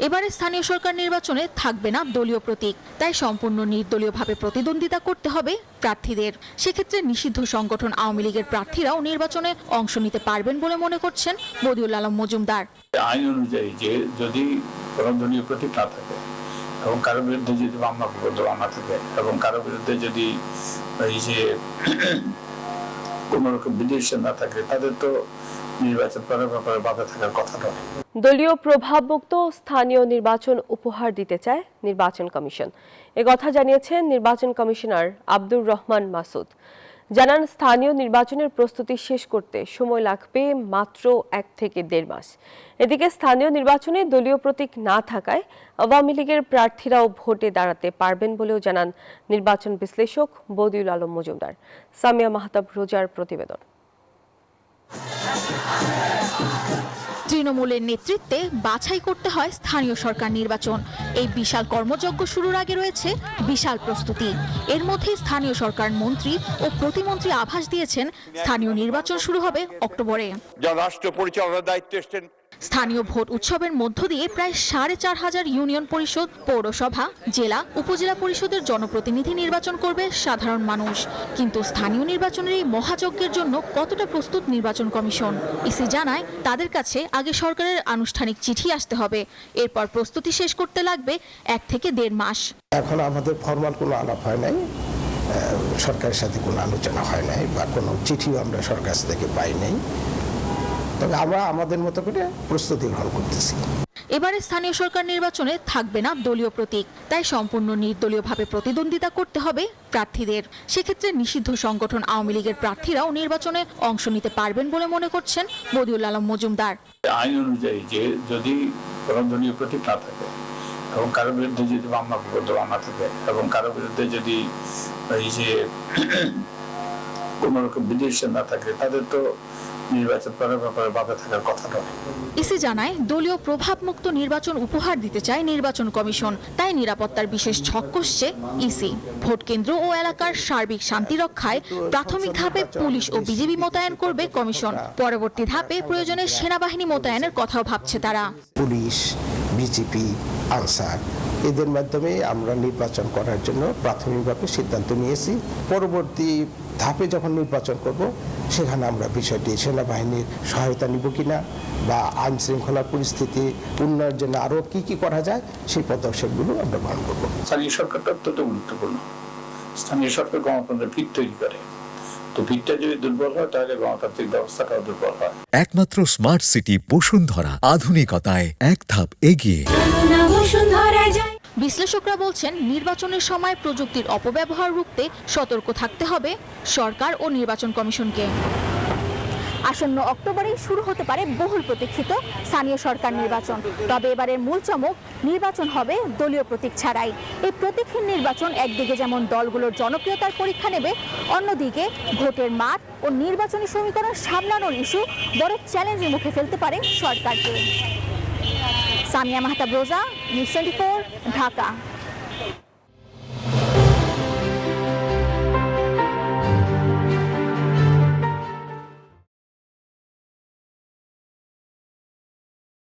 এবারে স্থানীয় সরকার নির্বাচনে থাকবে না দলীয় প্রতীক, তাই সম্পূর্ণ নির্দলীয়ভাবে প্রতিদ্বন্দ্বিতা করতে হবে প্রার্থীদের। সেক্ষেত্রে নিষিদ্ধ সংগঠন আওয়ামী লীগের প্রার্থীরাও নির্বাচনে অংশ নিতে পারবেন বলে মনে করছেন বদিউল আলম মজুমদার। আইন অনুযায়ী যে যদি কোনো দলীয় প্রতীক না থাকে এবং কারো বিরুদ্ধে যদি মামলা থাকে এবং কারো বিরুদ্ধে যদি এই যে কোনো রকম বিধিনিষেধ না থাকে, তাদের তো নির্বাচন করার ব্যাপারে বাধা থাকার কথা নয়। দলীয় প্রভাবমুক্ত স্থানীয় নির্বাচন উপহার দিতে চায় নির্বাচন কমিশন। কথা জানিয়েছেন নির্বাচন কমিশনার আব্দুর রহমান মাসুদ। জানান, স্থানীয় নির্বাচনের প্রস্তুতি শেষ করতে সময় লাগবে মাত্র 1 থেকে 1.5 মাস। এদিকে স্থানীয় নির্বাচনে দলীয় প্রতীক না থাকায় আওয়ামী লীগের প্রার্থীরাও ভোটে দাঁড়াতে পারবেন বলেও জানান নির্বাচন বিশ্লেষক বদিউল আলম মজুমদার। সামিয়া মাহতাব রোজার প্রতিবেদন। তৃণমূলের নেতৃত্বে বাছাই করতে হয় স্থানীয় সরকার নির্বাচন। এই বিশাল কর্মযজ্ঞ শুরুর আগে রয়েছে বিশাল প্রস্তুতি। এর মধ্যে স্থানীয় সরকার মন্ত্রী ও প্রতিমন্ত্রী আভাস দিয়েছেন স্থানীয় নির্বাচন শুরু হবে অক্টোবরে। রাষ্ট্র পরিচালনার দায়িত্বে এসেছেন। স্থানীয় ভোট উৎসবের মধ্য দিয়ে প্রায় 4,500 ইউনিয়ন পরিষদ, পৌরসভা, জেলা, উপজেলা পরিষদের জনপ্রতিনিধি নির্বাচন করবে সাধারণ মানুষ। কিন্তু স্থানীয় নির্বাচনের এই মহাযজ্ঞের জন্য কতটা প্রস্তুত নির্বাচন কমিশন? ইসি জানায়, তাদের কাছে আগে সরকারের আনুষ্ঠানিক চিঠি আসতে হবে, এরপর প্রস্তুতি শেষ করতে লাগবে 1 থেকে 1.5 মাস। এখন আমাদের ফরমাল কোনো আলাপ হয় নাই, সরকারের সাথে কোনো আলোচনা হয় নাই বা কোনো চিঠিও আমরা সরকার থেকে পাই নাই। তবে আমরা আমাদের মতো করে প্রস্তুতি গ্রহণ করতেছি। এবারে স্থানীয় সরকার নির্বাচনে থাকবে না দলীয় প্রতীক, তাই সম্পূর্ণ নির্দলীয়ভাবে প্রতিদ্বন্দ্বিতা করতে হবে প্রার্থীদের। সেক্ষেত্রে নিষিদ্ধ সংগঠন আওয়ামী লীগের প্রার্থীরাও নির্বাচনে অংশ নিতে পারবেন বলে মনে করছেন বদিউল আলম মজুমদার। আইন অনুযায়ী যে যদি কোনো দলীয় প্রতীক না থাকে এবং কারো বিরুদ্ধে যদি মামলা থাকে এবং কারো বিরুদ্ধে যদি এই যে কোনো রকম বিধিনিষেধ না থাকে, তাদের তো নির্বাচন করার ব্যাপারে বাধা থাকার কথা নয়। ইসি জানায়, দলীয় প্রভাবমুক্ত নির্বাচন উপহার দিতে চায় নির্বাচন কমিশন, তাই নিরাপত্তার বিশেষ ছক কষছে ইসি। ভোট কেন্দ্র ও এলাকার সার্বিক শান্তি রক্ষায় প্রাথমিক ধাপে পুলিশ ও বিজিবি মোতায়েন করবে কমিশন। পরবর্তী ধাপে প্রয়োজনে সেনাবাহিনী মোতায়েনের কথাও ভাবছে তারা। পুলিশ, বিজিবি, আনসার এদের মাধ্যমে আমরা নির্বাচন করার জন্য প্রাথমিকভাবে সিদ্ধান্ত নিয়েছি। পরবর্তী ধাপে যখন নির্বাচন করব, সেখানে আমরা বিষয়টি সেনাবাহিনীর সহায়তা নিব কিনা বা আইন শৃঙ্খলা পরিস্থিতি উন্নয়নের জন্য আরও কি করা যায় সেই পদক্ষেপগুলো আমরা গ্রহণ করব। স্থানীয় সরকারটা অত্যন্ত গুরুত্বপূর্ণ। স্থানীয় সরকার গণতন্ত্রের ভিত তৈরি করে। তো ভিতটা যদি দুর্বল হয়, তাহলে গণতান্ত্রিক ব্যবস্থাটাও দুর্বল হয়। একমাত্র স্মার্ট সিটি বসুন্ধরা, আধুনিকতায় এক ধাপ এগিয়ে। বিশ্লেষকরা বলছেন, নির্বাচনের সময় প্রযুক্তির অপব্যবহার রুখতে সতর্ক থাকতে হবে সরকার ও নির্বাচন কমিশনকে। আসন্ন অক্টোবরেই শুরু হতে পারে বহুল প্রতীক্ষিত স্থানীয় সরকার নির্বাচন। তবে এবারের মূল চমক, নির্বাচন হবে দলীয় প্রতীক ছাড়াই। এই প্রতীকহীন নির্বাচন একদিকে যেমন দলগুলোর জনপ্রিয়তার পরীক্ষা নেবে, অন্যদিকে ভোটের মাঠ ও নির্বাচনী সমীকরণ সামলানোর ইস্যু বড় চ্যালেঞ্জের মুখে ফেলতে পারে সরকারকে। সামিয়া মাহতাব রোজা, নিউজ 24, ঢাকা।